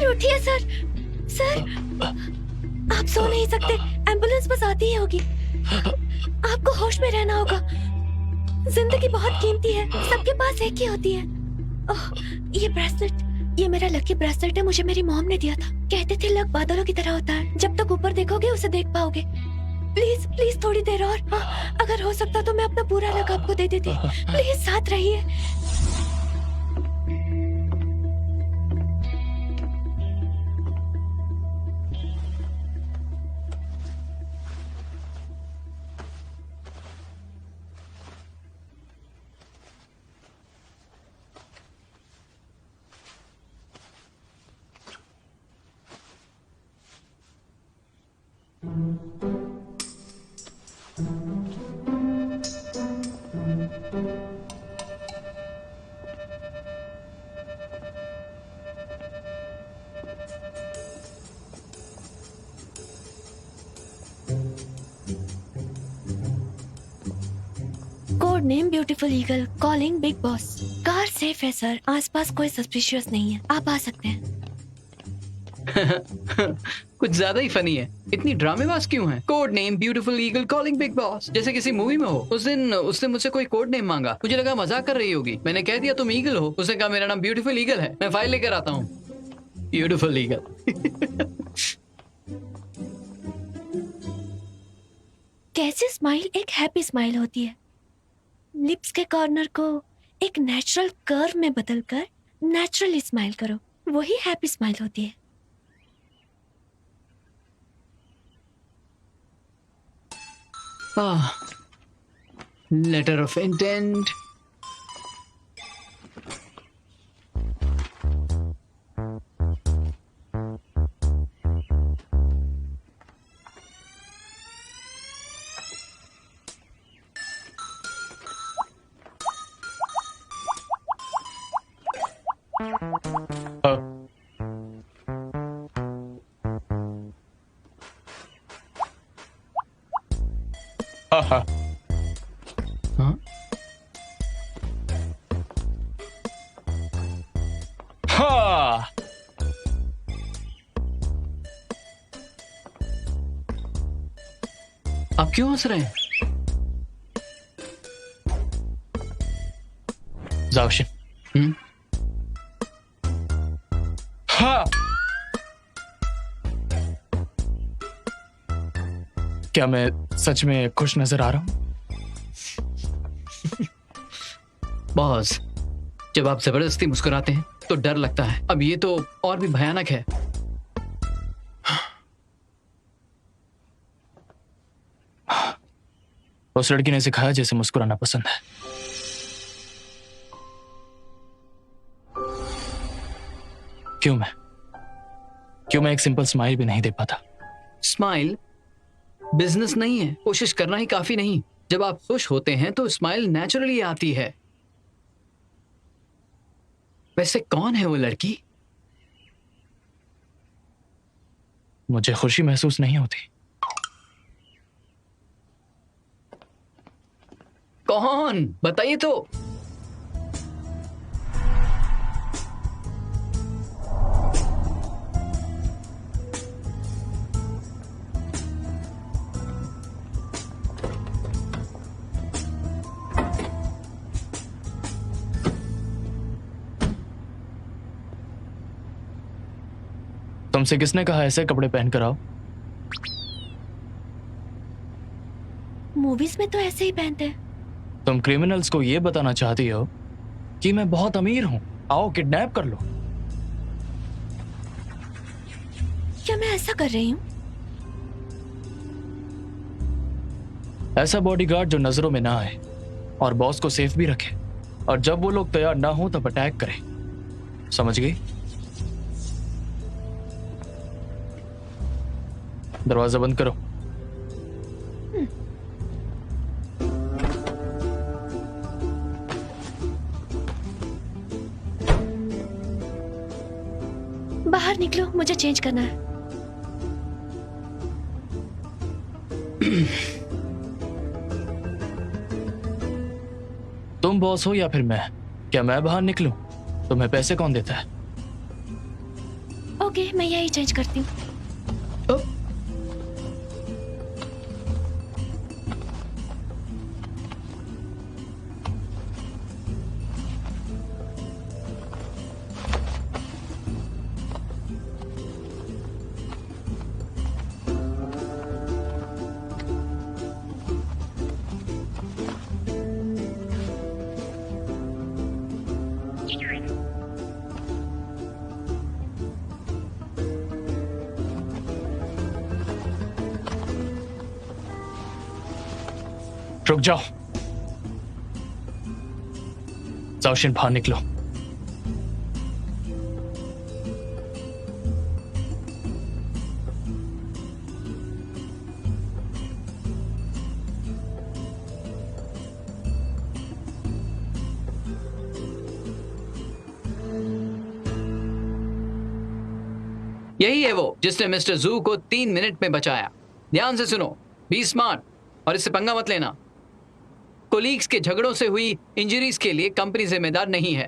Sir उठिए sir. Sir आप सो नहीं सकते, एम्बुलेंस बस आती ही होगी। आपको होश में रहना होगा। जिंदगी बहुत कीमती है, सबके पास एक ही होती है। ओह, ये ब्रेसलेट, ये मेरा लकी ब्रेसलेट है, मुझे मेरी मॉम ने दिया था। कहते थे लक बादलों की तरह होता है, जब तक ऊपर देखोगे उसे देख पाओगे। प्लीज प्लीज थोड़ी देर और, अगर हो सकता तो मैं अपना पूरा लक आपको दे देती। प्लीज साथ रहिए। Code name beautiful eagle, calling big boss. Car safe है सर, आसपास कोई सस्पिशियस नहीं है, आप आ सकते हैं। कुछ ज्यादा ही फनी है। इतनी ड्रामेबाज क्यों है? Code name beautiful eagle calling big boss, जैसे किसी मूवी में हो। उस दिन उसने मुझसे कोई कोड नेम मांगा, मुझे लगा मजाक कर रही होगी। मैंने कह दिया तुम ईगल हो। उसने कहा मेरा नाम ब्यूटीफुल ईगल है, मैं फाइल लेकर आता हूँ। Beautiful eagle. कैसे स्माइल एक हैप्पी स्माइल होती है। लिप्स के कॉर्नर को एक नेचुरल कर्व में बदलकर नेचुरली स्माइल करो, वही हैप्पी स्माइल होती है। Letter of intent. हाँ। हाँ? हाँ। आप क्यों हंस रहे हैं? जाओशिन। हाँ। क्या मैं सच में खुश नजर आ रहा हूं? बॉस, जब आप जबरदस्ती मुस्कुराते हैं तो डर लगता है। अब ये तो और भी भयानक है। उस लड़की ने सिखाया जैसे मुस्कुराना पसंद है। क्यों मैं एक सिंपल स्माइल भी नहीं दे पाता? स्माइल बिजनेस नहीं है, कोशिश करना ही काफी नहीं। जब आप खुश होते हैं तो स्माइल नेचुरली आती है। वैसे कौन है वो लड़की? मुझे खुशी महसूस नहीं होती। कौन? बताइए तो। तुमसे किसने कहा ऐसे कपड़े पहन कर आओ? मूवीज में तो ऐसे ही पहनते हैं। तुम क्रिमिनल्स को ये बताना चाहती हो कि मैं बहुत अमीर हूं, आओ किडनैप कर लो। क्या मैं ऐसा कर रही हूँ? ऐसा बॉडीगार्ड जो नजरों में ना आए और बॉस को सेफ भी रखे, और जब वो लोग तैयार ना हो तब अटैक करे। समझ गई? दरवाजा बंद करो। बाहर निकलो, मुझे चेंज करना है। तुम बॉस हो या फिर मैं? क्या मैं बाहर निकलूं? तुम्हें पैसे कौन देता है? ओके, मैं यही चेंज करती हूँ। ओ, रुक जाओ। जाओशिन, बाहर निकलो। यही है वो जिसने मिस्टर जू को 3 मिनट में बचाया। ध्यान से सुनो, बी स्मार्ट और इससे पंगा मत लेना। कोलीग्स के झगड़ों से हुई इंजरीज के लिए कंपनी जिम्मेदार नहीं है।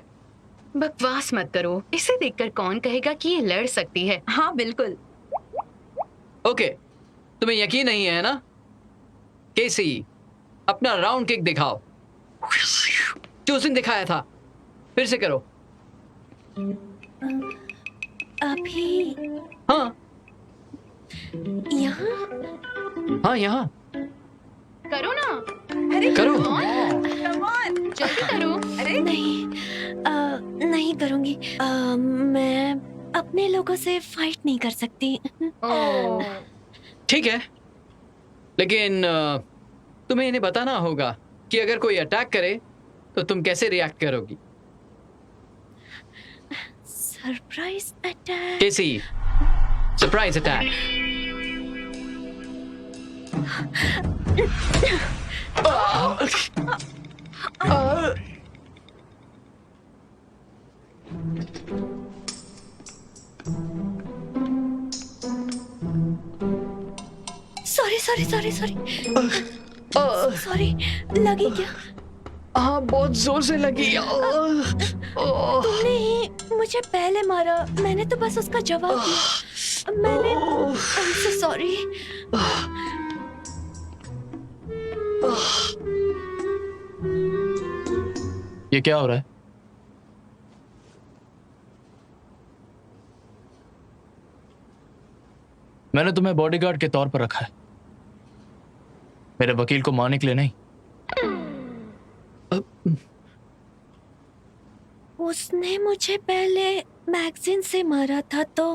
बकवास मत करो। इसे देखकर कौन कहेगा कि ये लड़ सकती है। हाँ बिल्कुल। ओके, तुम्हें यकीन नहीं है ना? केसी, अपना राउंड किक दिखाओ जो उसने दिखाया था। फिर से करो। अभी हाँ यहाँ। हाँ, यहाँ करो ना, अरे करो। come on। जल्दी करो। अरे नहीं, नहीं करूँगी। मैं अपने लोगों से फाइट नहीं कर सकती। ठीक है, लेकिन तुम्हें इन्हें बताना होगा कि अगर कोई अटैक करे तो तुम कैसे रिएक्ट करोगी। Surprise attack. केसी, surprise attack. Sorry sorry sorry sorry sorry, लगी क्या? हाँ, बहुत जोर से लगी। तुमने ही मुझे पहले मारा, मैंने तो बस उसका जवाब दिया। मैंने I'm so sorry। ये क्या हो रहा है? मैंने तुम्हें बॉडीगार्ड के तौर पर रखा है, मेरे वकील को मारने के लिए नहीं। उसने मुझे पहले मैगजीन से मारा था तो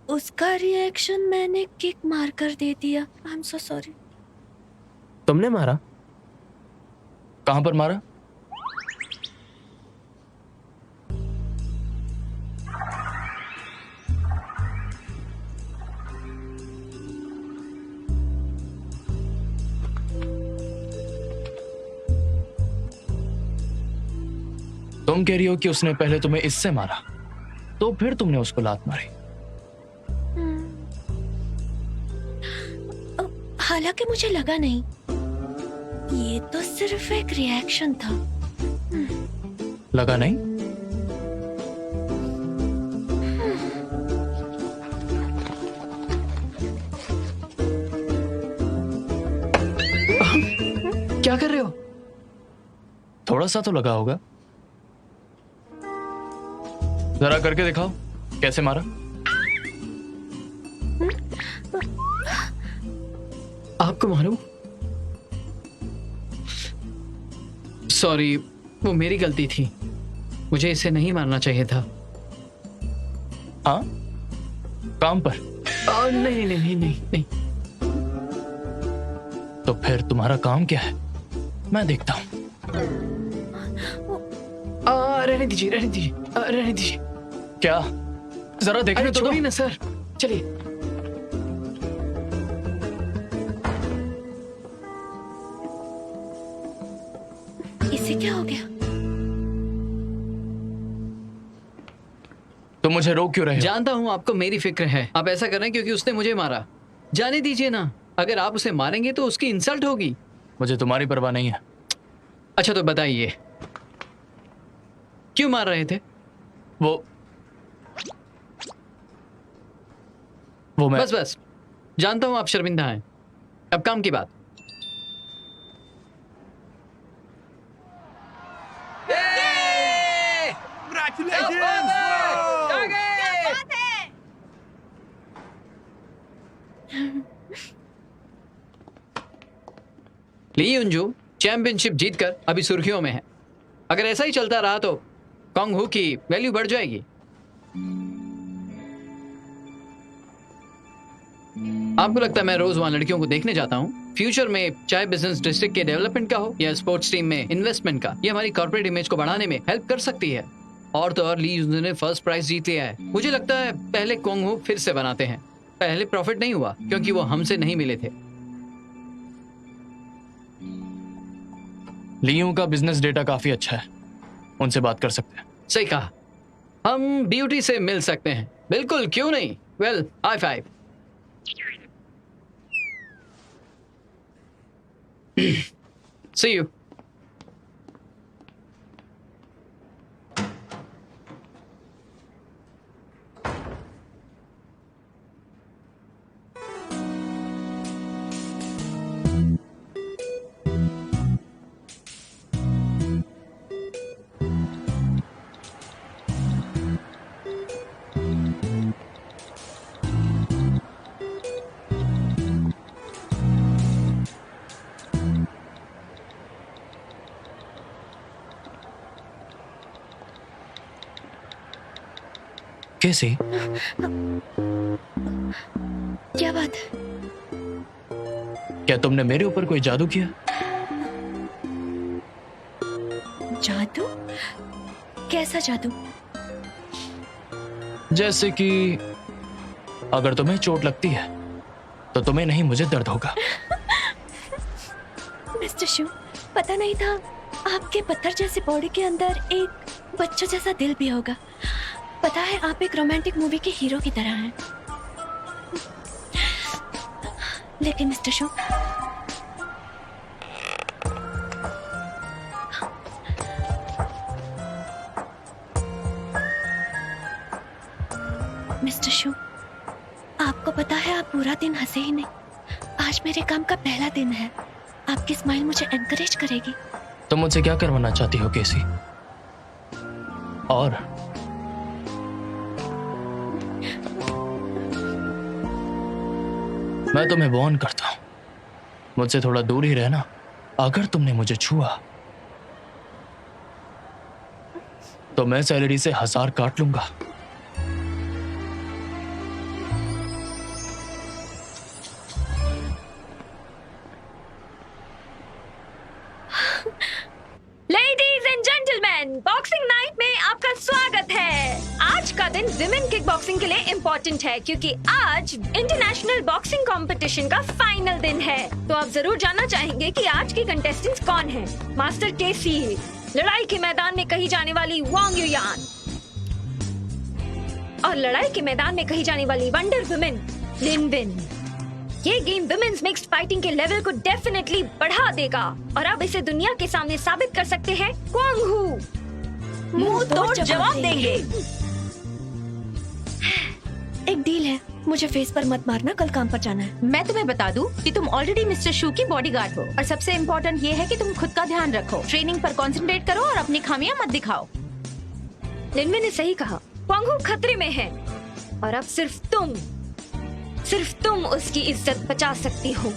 उसका रिएक्शन मैंने किक मारकर दे दिया। I'm so sorry। तुमने मारा? कहां पर मारा? तुम कह रही हो कि उसने पहले तुम्हें इससे मारा, तो फिर तुमने उसको लात मारी। हालांकि मुझे लगा नहीं, ये तो सिर्फ एक रिएक्शन था। लगा नहीं? क्या कर रहे हो? थोड़ा सा तो लगा होगा। जरा करके दिखाओ कैसे मारा। आपको मारूं? सॉरी, वो मेरी गलती थी। मुझे इसे नहीं मारना चाहिए था। हाँ, काम पर। नहीं नहीं नहीं नहीं नहीं। तो फिर तुम्हारा काम क्या है, मैं देखता हूं। रहने दीजिए, रहने दीजिए, रहने दीजिए। क्या? जरा देखने अरे तो दो। छोड़िए ना सर, चलिए। इसे क्या हो गया? तुम मुझे रोक क्यों रहे हो? जानता हूँ आपको मेरी फिक्र है। आप ऐसा कर रहे हैं क्योंकि उसने मुझे मारा। जाने दीजिए ना, अगर आप उसे मारेंगे तो उसकी इंसल्ट होगी। मुझे तुम्हारी परवाह नहीं है। अच्छा तो बताइए, क्यों मार रहे थे? वो वो मैं बस बस, जानता हूँ आप शर्मिंदा हैं। अब काम की बात। ली युनजू चैंपियनशिप जीतकर अभी सुर्खियों में है। अगर ऐसा ही चलता रहा तो कॉन्ग हू की वैल्यू बढ़ जाएगी। आपको लगता है मैं रोज वहां लड़कियों को देखने जाता हूँ? फ्यूचर में चाहे बिजनेस डिस्ट्रिक्ट के डेवलपमेंट का हो या स्पोर्ट्स टीम में इन्वेस्टमेंट का, ये हमारी कॉर्पोरेट इमेज को बढ़ाने में हेल्प कर सकती है। और तो और ली युनजू ने फर्स्ट प्राइज जीत लिया है। मुझे लगता है पहले कॉन्ग हू फिर से बनाते हैं। पहले प्रॉफिट नहीं हुआ क्योंकि वो हमसे नहीं मिले थे। लियू का बिजनेस डेटा काफी अच्छा है, उनसे बात कर सकते हैं। सही कहा, हम ब्यूटी से मिल सकते हैं। बिल्कुल, क्यों नहीं। Well, high five. See you. कैसी? क्या बात है? क्या तुमने मेरे ऊपर कोई जादू किया? जादू? कैसा जादू? जैसे कि अगर तुम्हें चोट लगती है तो तुम्हें नहीं, मुझे दर्द होगा। मिस्टर शू, पता नहीं था आपके पत्थर जैसी बॉडी के अंदर एक बच्चा जैसा दिल भी होगा। पता है, आप एक रोमांटिक मूवी के हीरो की तरह हैं। लेकिन मिस्टर शू, मिस्टर शू, आपको पता है आप पूरा दिन हंसे ही नहीं। आज मेरे काम का पहला दिन है। आपकी स्माइल मुझे एनकरेज करेगी। तुम मुझसे क्या करवाना चाहती हो केसी? और मैं तुम्हें वार्न करता हूं, मुझसे थोड़ा दूर ही रहना। अगर तुमने मुझे छुआ तो मैं सैलरी से 1000 काट लूंगा। Ladies and gentleman, boxing night में आपका स्वागत है। आज का दिन विमेन किक बॉक्सिंग के लिए इम्पोर्टेंट है क्योंकि आज इंटरनेशनल बॉक्सिंग कंपटीशन का फाइनल दिन है। तो आप जरूर जानना चाहेंगे कि आज की कंटेस्टेंट्स कौन हैं। मास्टर केसी, लड़ाई के मैदान में कही जाने वाली वांग युयान, और लड़ाई के मैदान में कही जाने वाली वंडर वुमेन लिन विन। ये गेम विमेन्स मिक्स्ड फाइटिंग के लेवल को डेफिनेटली बढ़ा देगा और अब इसे दुनिया के सामने साबित कर सकते हैं क्वांग हू मुंह तोड़ जवाब देंगे। एक डील है, मुझे फेस पर मत मारना, कल काम पर जाना है। मैं तुम्हें बता दूं कि तुम ऑलरेडी मिस्टर शू की बॉडीगार्ड हो और सबसे इम्पोर्टेंट ये है कि तुम खुद का ध्यान रखो, ट्रेनिंग पर कंसंट्रेट करो और अपनी खामियां मत दिखाओ। लिनविन ने सही कहा, क्वांग हू खतरे में है और अब सिर्फ तुम उसकी इज्जत बचा सकती हो।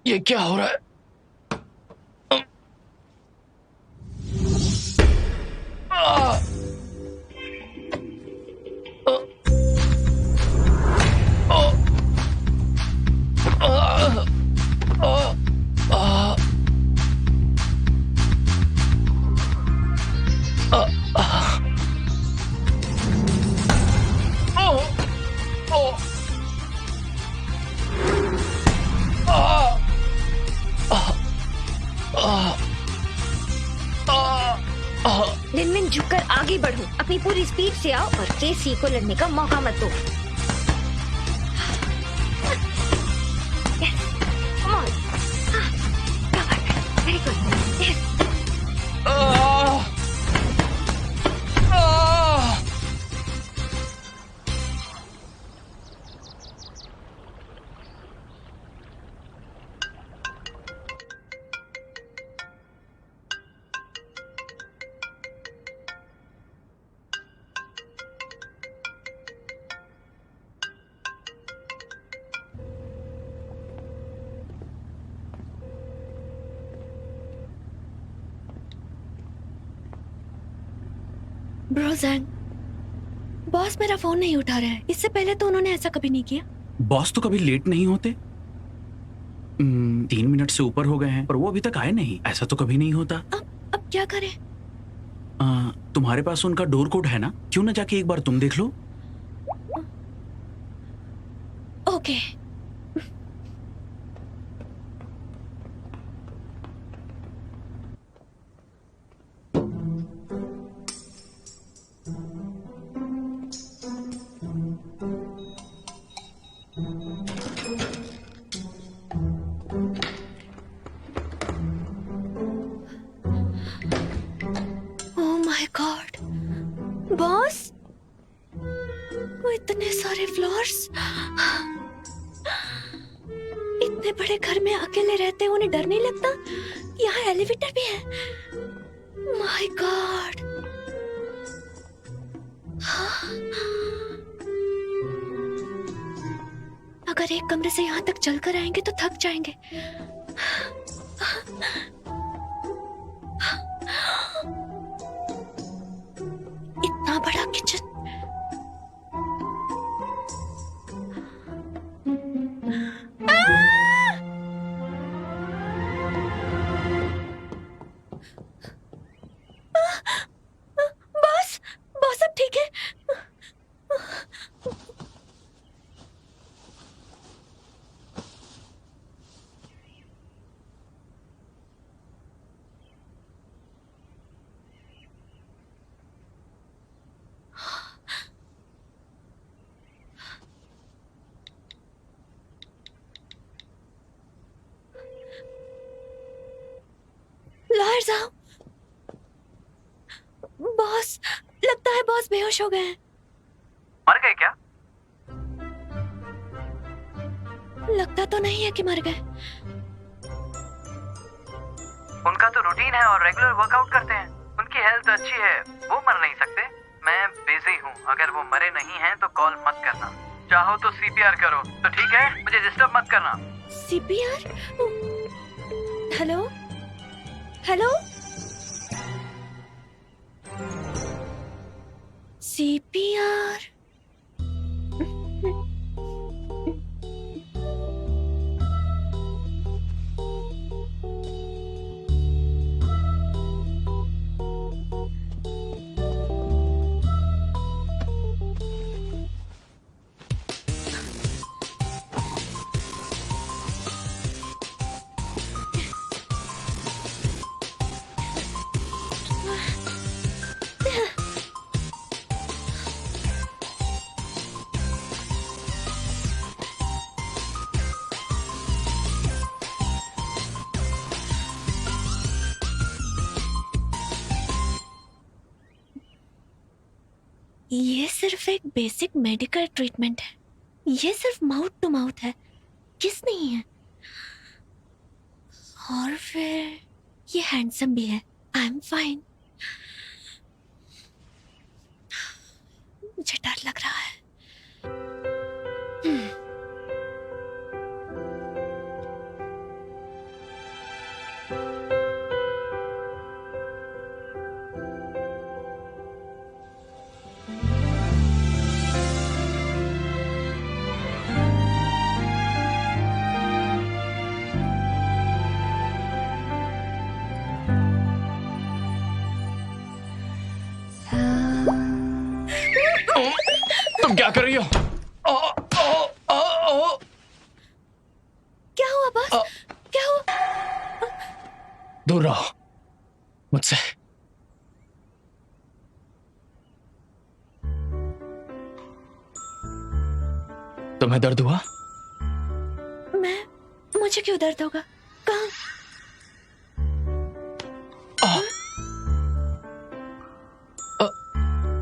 ये क्या हो रहा है? Oh! पूरी स्पीड से आओ और केसी को लड़ने का मौका मत दो। Yes, come on. क्या बात है? Very good. Yes. Bro जैंग, boss मेरा फोन नहीं उठा रहा है। इससे पहले तो उन्होंने ऐसा कभी नहीं किया। बॉस तो कभी लेट नहीं होते। 3 मिनट से ऊपर हो गए हैं पर वो अभी तक आए नहीं। ऐसा तो कभी नहीं होता। अब क्या करें? तुम्हारे पास उनका डोर कोड है ना? क्यों ना जाके एक बार तुम देख लो। Okay. Oh my God, boss, इतने सारे फ्लोर्स। इतने बड़े घर में अकेले रहते हैं, उन्हें डर नहीं लगता? यहाँ एलिवेटर भी है। My God. अगर एक कमरे से यहाँ तक चलकर आएंगे तो थक जाएंगे। इतना बड़ा किचन। बॉस, बॉस अब ठीक है? लायर साहब, बॉस, लगता है बॉस बेहोश हो गए हैं। मर गए क्या? लगता तो नहीं है कि मर गए। उनका तो रूटीन है और रेगुलर वर्कआउट करते हैं। उनकी हेल्थ अच्छी है, वो मर नहीं सकते। मैं बिजी हूँ, अगर वो मरे नहीं हैं तो कॉल मत करना। चाहो तो सीपीआर करो तो ठीक है, मुझे डिस्टर्ब मत करना। सीपीआर? Hello hello, CPR. ये सिर्फ एक बेसिक मेडिकल ट्रीटमेंट है। ये सिर्फ माउथ टू माउथ है, किस नहीं है। और फिर ये हैंडसम भी है। I am fine. मुझे डर लग रहा है। तुम क्या कर रही हो? क्या हुआ बॉस? क्या हुआ? दूर रहो मुझसे। तुम्हें दर्द हुआ? मुझे क्यों दर्द होगा? कहाँ?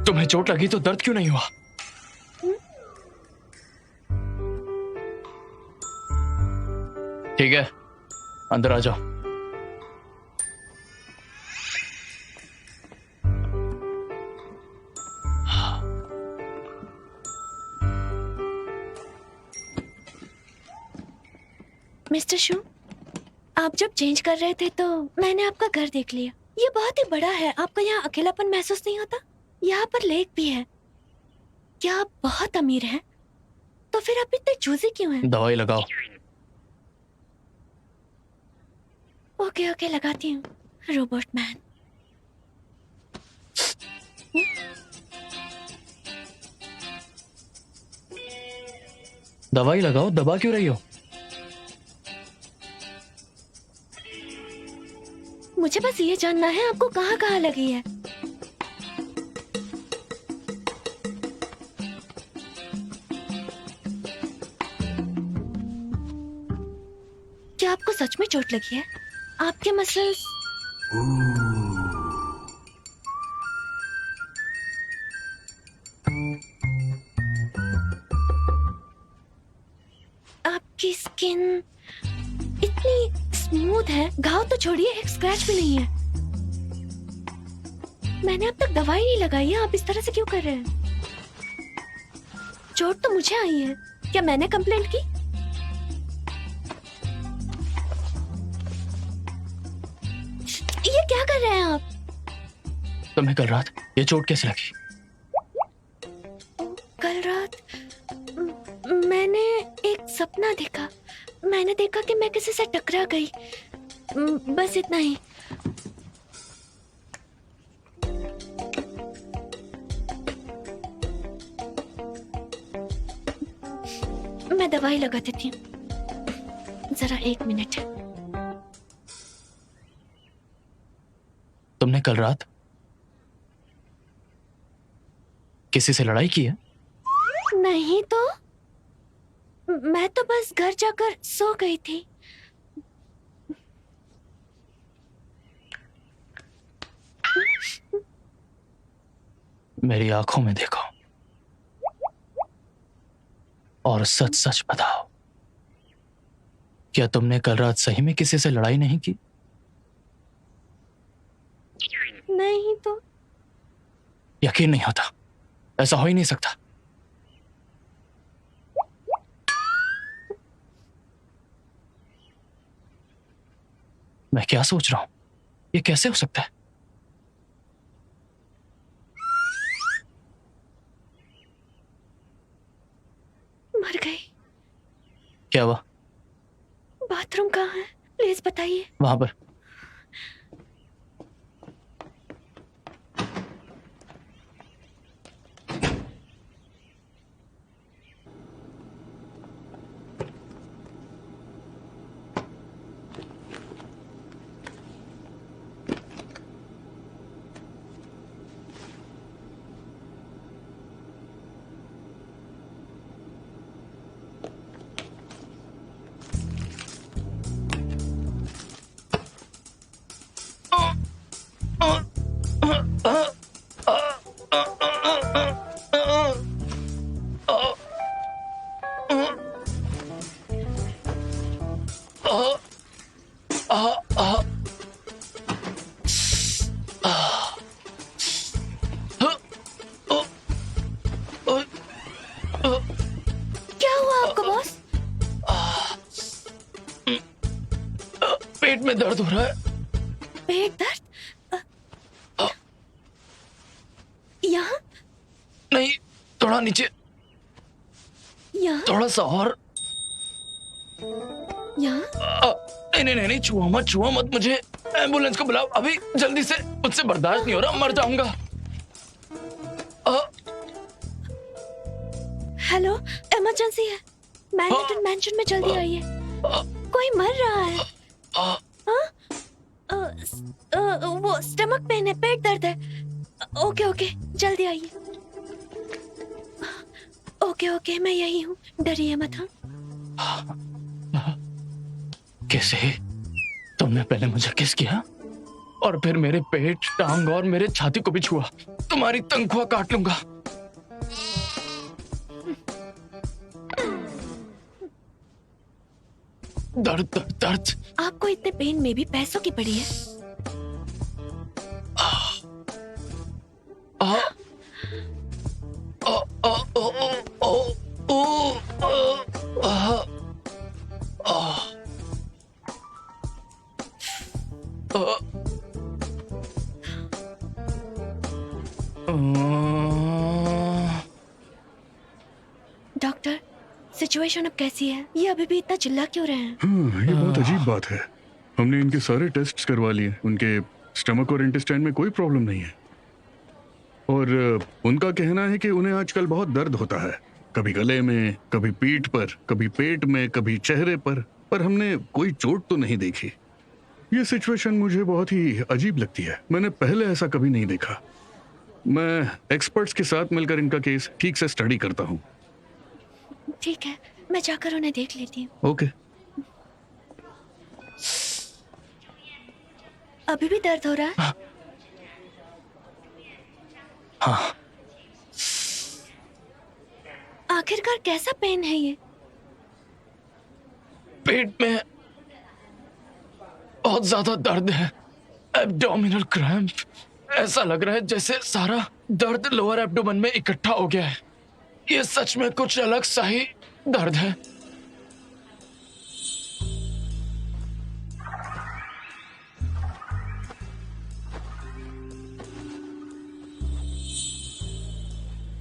तुम्हें चोट लगी तो दर्द क्यों नहीं हुआ? ठीक है, अंदर आ जाओ। मिस्टर शू, आप जब चेंज कर रहे थे तो मैंने आपका घर देख लिया। ये बहुत ही बड़ा है। आपको यहाँ अकेलापन महसूस नहीं होता? यहाँ पर लेक भी है। क्या आप बहुत अमीर हैं? तो फिर आप इतने चूजी क्यों हैं? दवाई लगाओ। ओके ओके, लगाती हूँ। Robot man. दवाई लगाओ, दबा क्यों रही हो? मुझे बस ये जानना है आपको कहाँ कहाँ लगी है। क्या आपको सच में चोट लगी है? आपके मसल्स आपकी स्किन इतनी स्मूथ है। घाव तो छोड़िए, एक स्क्रैच भी नहीं है। मैंने अब तक दवाई नहीं लगाई है, आप इस तरह से क्यों कर रहे हैं? चोट तो मुझे आई है। क्या मैंने कंप्लेंट की? ये क्या कर रहे हैं आप? तुम्हें कल रात ये चोट कैसे लगी? कल रात मैंने एक सपना देखा। मैंने देखा कि मैं किसी से टकरा गई। बस इतना ही। मैं दवाई लगा देती हूँ। जरा 1 मिनट। तुमने कल रात किसी से लड़ाई की है? नहीं तो मैं तो बस घर जाकर सो गई थी। मेरी आंखों में देखो और सच सच बताओ, क्या तुमने कल रात सही में किसी से लड़ाई नहीं की? नहीं तो। यकीन नहीं होता, ऐसा हो ही नहीं सकता। मैं क्या सोच रहा हूं, ये कैसे हो सकता है? मर गई। क्या हुआ? बाथरूम कहाँ है? प्लीज बताइए। वहां पर। क्या हुआ आपको बॉस? पेट में दर्द हो रहा है। पेट दर्द? यहाँ? नहीं, थोड़ा नीचे, यहाँ? थोड़ा सा और। यहाँ? नहीं, छुआ मत मुझे। एम्बुलेंस को बुलाओ अभी, जल्दी से। मुझसे बर्दाश्त नहीं हो रहा, मर जाऊंगा। हेलो, इमरजेंसी है। मैनहट्टन मैंशन में जल्दी आइए। कोई मर रहा है। वो स्टमक पेन है, पेट दर्द है। ओके, जल्दी आइए। ओके। ओके ओके, मैं यही हूँ, डरिए मत। हाँ कैसे? तुमने पहले मुझे किस किया और फिर मेरे पेट, टांग और मेरे छाती को भी छुआ। तुम्हारी तनख्वाह काट लूंगा। दर्द दर्द दर्द। आपको इतने पेन में भी पैसों की पड़ी है। आ, आ, आ, आ, आ, आ, आ, डॉक्टर, सिचुएशन अब कैसी है? ये अभी भी इतना चिल्ला क्यों रहे हैं? हाँ, ये बहुत अजीब बात है। हमने इनके सारे टेस्ट्स करवा लिए, उनके स्टमक और इंटेस्टाइन में कोई प्रॉब्लम नहीं है। और उनका कहना है कि उन्हें आजकल बहुत दर्द होता है, कभी गले में, कभी पीठ पर, कभी पेट में, कभी चेहरे पर हमने कोई चोट तो नहीं देखी। ये सिचुएशन मुझे बहुत ही अजीब लगती है, मैंने पहले ऐसा कभी नहीं देखा। मैं एक्सपर्ट्स के साथ मिलकर इनका केस ठीक से स्टडी करता हूँ। ठीक है, मैं जाकर उन्हें देख लेती हूँ। ओके। अभी भी दर्द हो रहा है? हाँ। आखिरकार कैसा पेन है ये? पेट में बहुत ज्यादा दर्द है, एब्डोमिनल क्रैम्प। ऐसा लग रहा है जैसे सारा दर्द लोअर एब्डोमेन में इकट्ठा हो गया है। ये सच में कुछ अलग सा ही दर्द है।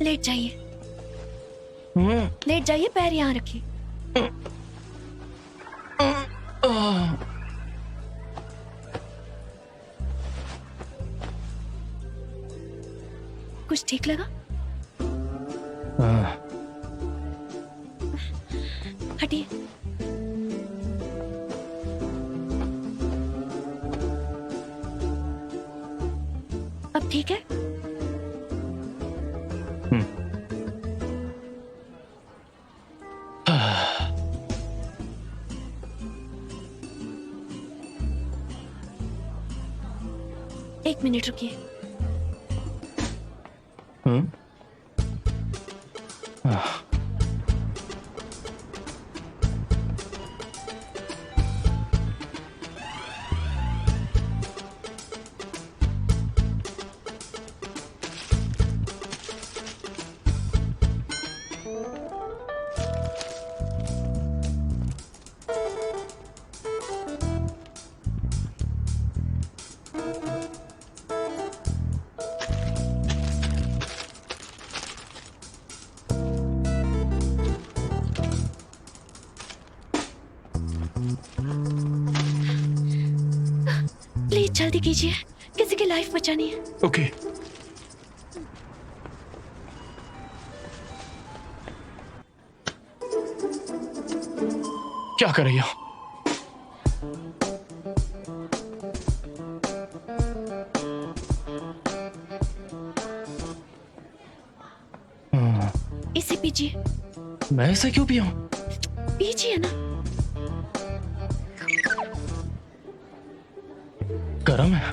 लेट जाइए, लेट जाइए, पैर यहाँ रखिए। कुछ ठीक लगा? हटिए। अब ठीक है? एक मिनट रुकिए। प्लीज जल्दी कीजिए, किसी की लाइफ बचानी है। ओके। क्या कर रही हो? इसे पीजिए। मैं ऐसे क्यों पिया? पीजिए ना। गरम है।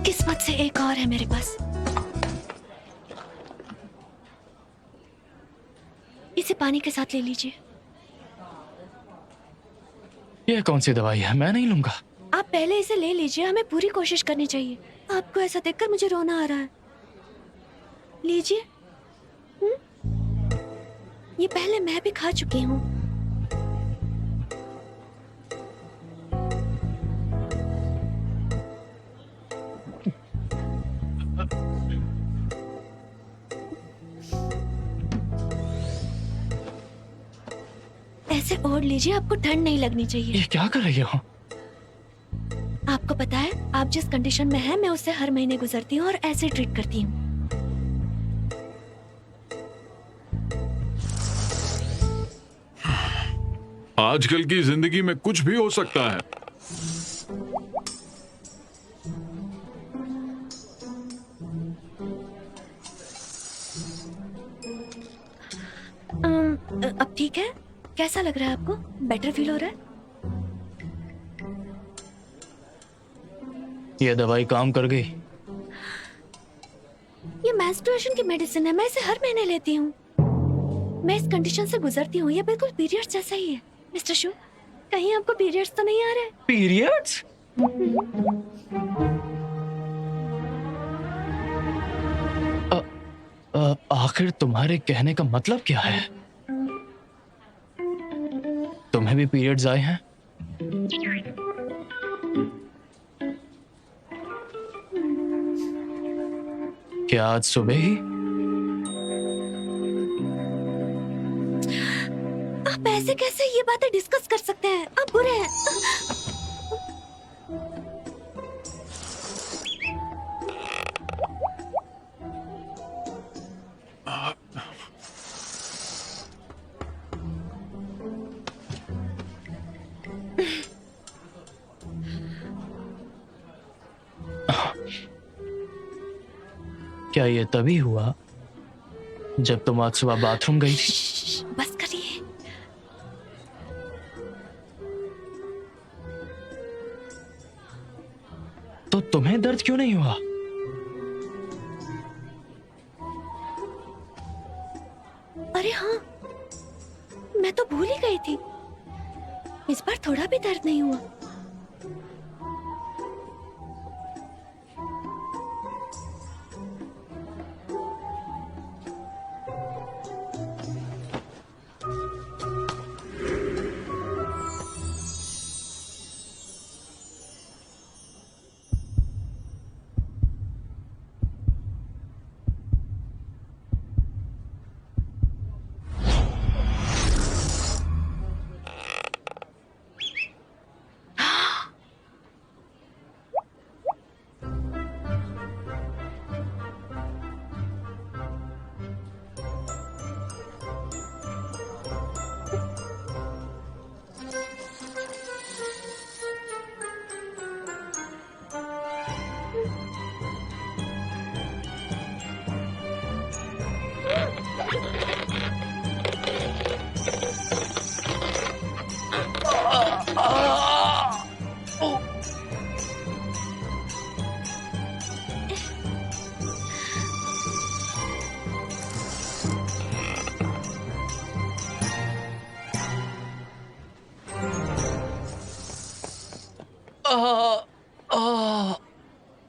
किस्मत से एक और है मेरे पास। इसे पानी के साथ ले लीजिए। ये कौन सी दवाई है? मैं नहीं लूंगा। आप पहले इसे ले लीजिए, हमें पूरी कोशिश करनी चाहिए। आपको ऐसा देखकर मुझे रोना आ रहा है। लीजिए। ये पहले मैं भी खा चुकी हूँ। ऐसे ओढ़ लीजिए, आपको ठंड नहीं लगनी चाहिए। ये क्या कर रही हो? आपको पता है, आप जिस कंडीशन में हैं, मैं उससे हर महीने गुजरती हूँ और ऐसे ट्रीट करती हूँ। आजकल की जिंदगी में कुछ भी हो सकता है। अब ठीक है? कैसा लग रहा है आपको? बेटर फील हो रहा है? ये दवाई काम कर गई? ये मेंस्ट्रुएशन की मेडिसिन है, मैं इसे हर महीने लेती हूँ। मैं इस कंडीशन से गुजरती हूँ, ये बिल्कुल पीरियड्स जैसा ही है। मिस्टर शू, कहीं आपको पीरियड्स तो नहीं आ रहे? पीरियड्स? आखिर तुम्हारे कहने का मतलब क्या है? तुम्हें भी पीरियड्स आए हैं? क्या आज सुबह ही? आप ऐसे कैसे ये बातें डिस्कस कर सकते हैं? आप बुरे हैं। क्या ये तभी हुआ जब तुम आज सुबह बाथरूम गई थी? बस करिए। तो तुम्हें दर्द क्यों नहीं हुआ? अरे हाँ, मैं तो भूल ही गई थी। इस बार थोड़ा भी दर्द नहीं हुआ।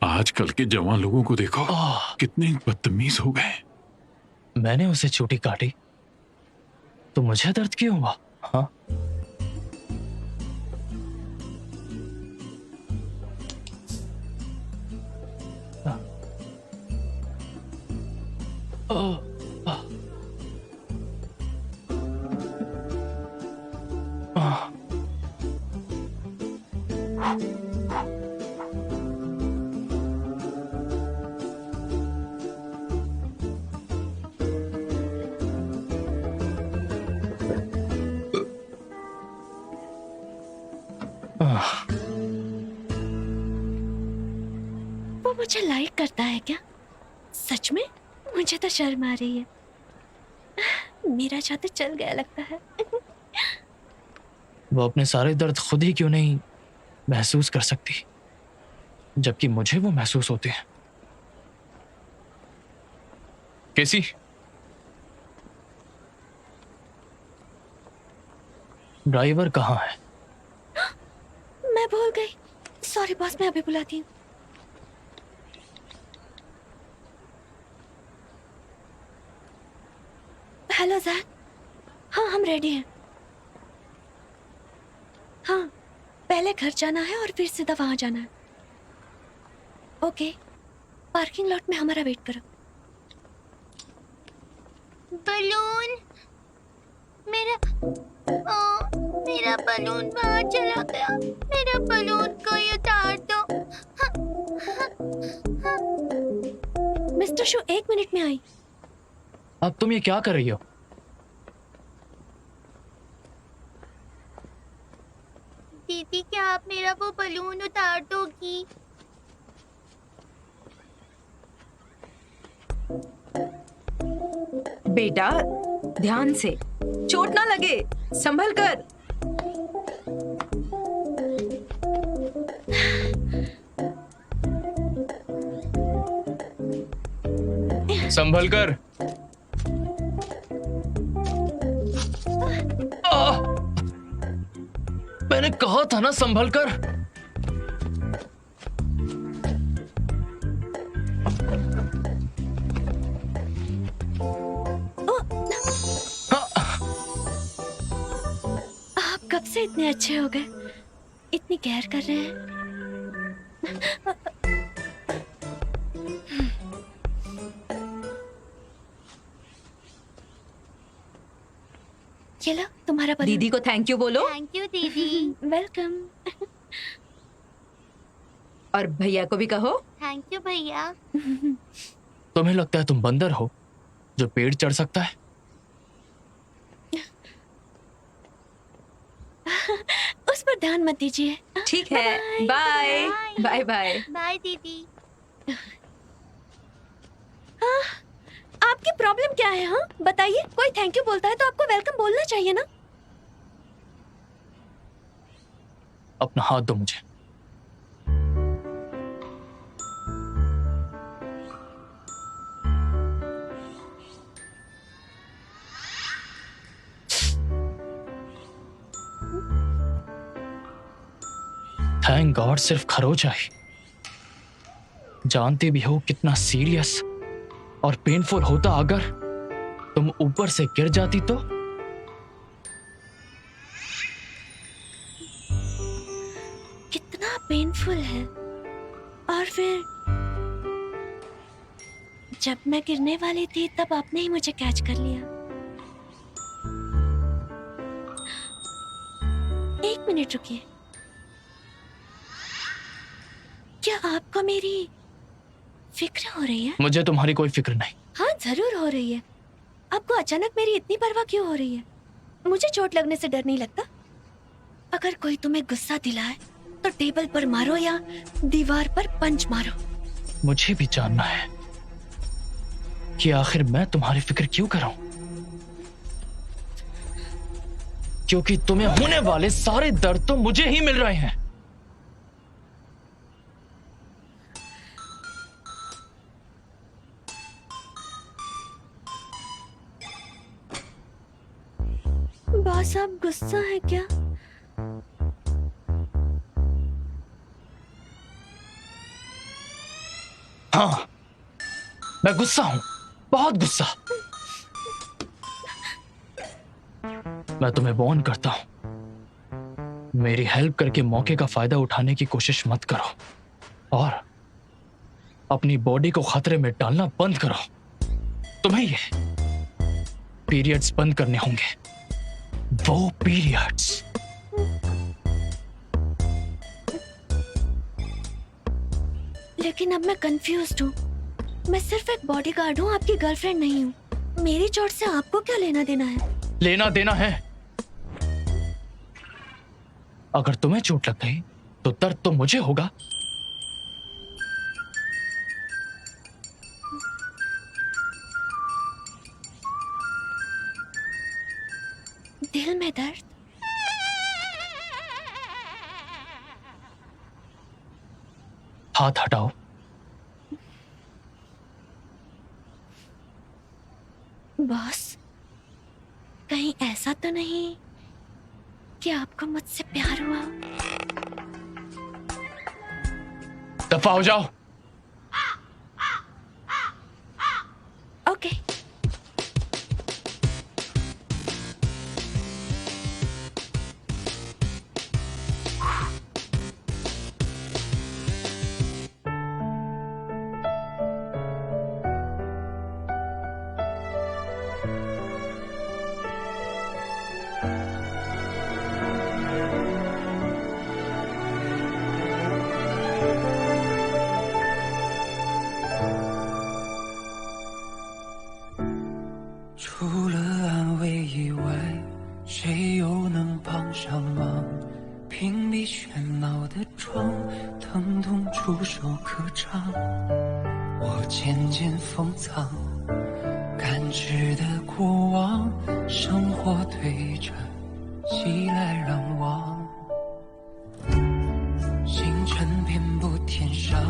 आजकल के जवान लोगों को देखो, कितने बदतमीज हो गए। मैंने उसे चोटी काटी तो मुझे दर्द क्यों हुआ? हाँ, वो मुझे लाइक करता है क्या? सच में? मुझे तो शर्म आ रही है। मेरा जादू चल गया लगता है। वो अपने सारे दर्द खुद ही क्यों नहीं महसूस कर सकती, जबकि मुझे वो महसूस होते हैं। कैसी? ड्राइवर कहाँ है? मैं भूल गई। सॉरी बॉस, मैं अभी बुलाती हूँ। Hello Jack. हाँ, हम रेडी हैं। हाँ, पहले घर जाना है और फिर सीधा वहां जाना है। ओके, पार्किंग लॉट में हमारा वेट करो। बलून मेरा बलून बाहर चला गया। मेरा बलून कोई उतार दो। मिस्टर शू 1 मिनट में आई। अब तुम ये क्या कर रही हो? दीदी क्या आप मेरा वो बलून उतार दोगी? बेटा ध्यान से, चोट ना लगे, संभल कर। संभल कर। मैंने कहा था ना संभल कर। आप कब से इतने अच्छे हो गए? इतनी केयर कर रहे हैं। ये लो तुम्हारा बलून। दीदी को थैंक यू बोलो। थैंक यू दीदी। वेलकम। और भैया को भी कहो। थैंक यू भैया। तुम्हें लगता है तुम बंदर हो जो पेड़ चढ़ सकता है? उस पर ध्यान मत दीजिए। ठीक है, बाय बाय बाय। बाय दीदी। आपकी प्रॉब्लम क्या है? हाँ बताइए। कोई थैंक यू बोलता है तो आपको वेलकम बोलना चाहिए ना। अपना हाथ दो मुझे। थैंक गॉड सिर्फ खरोच आई। जानती भी हो कितना सीरियस और पेनफुल होता अगर तुम ऊपर से गिर जाती तो। कितना पेनफुल है। और फिर जब मैं गिरने वाली थी तब आपने ही मुझे कैच कर लिया। 1 मिनट रुकिए। क्या आपको मेरी फिक्र हो रही है? मुझे तुम्हारी कोई फिक्र नहीं। हाँ जरूर हो रही है। आपको अचानक मेरी इतनी परवाह क्यों हो रही है? मुझे चोट लगने से डर नहीं लगता। अगर कोई तुम्हें गुस्सा दिलाए तो टेबल पर मारो या दीवार पर पंच मारो। मुझे भी जानना है कि आखिर मैं तुम्हारी फिक्र क्यों कर रहा हूं। क्योंकि तुम्हें होने वाले सारे दर्द तो मुझे ही मिल रहे हैं। बॉस आप गुस्सा है क्या? हाँ मैं गुस्सा हूं, बहुत गुस्सा। मैं तुम्हें वार्न करता हूं, मेरी हेल्प करके मौके का फायदा उठाने की कोशिश मत करो और अपनी बॉडी को खतरे में डालना बंद करो। तुम्हें ये पीरियड्स बंद करने होंगे, वो पीरियड्स। लेकिन अब मैं कंफ्यूज्ड हूँ। मैं सिर्फ एक बॉडीगार्ड हूँ, आपकी गर्लफ्रेंड नहीं हूँ। मेरी चोट से आपको क्या लेना देना है? लेना देना है। अगर तुम्हें चोट लग गई तो दर्द तो मुझे होगा। दिल में दर्द? हाथ हटाओ। बॉस कहीं ऐसा तो नहीं कि आपको मुझसे प्यार हुआ? दफा हो जाओ। ओके। 场，我渐渐封藏，感知的过往，生活对着熙来攘往，星辰遍布天上，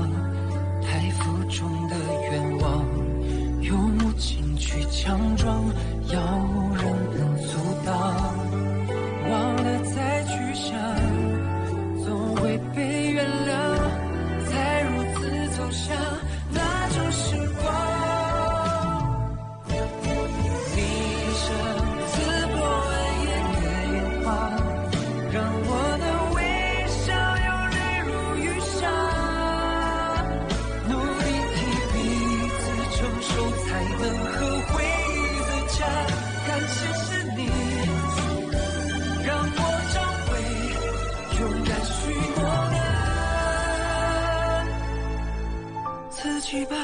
太浮中的愿望，有目镜去强装，要无人能阻挡，忘了再去想，总会被原谅，才如此走向那种时光。你生刺破暗夜的烟花，让我的微笑有泪如雨下，努力替彼此承受，才能和回忆走洽。感谢是你让我找回勇敢许诺的自己吧。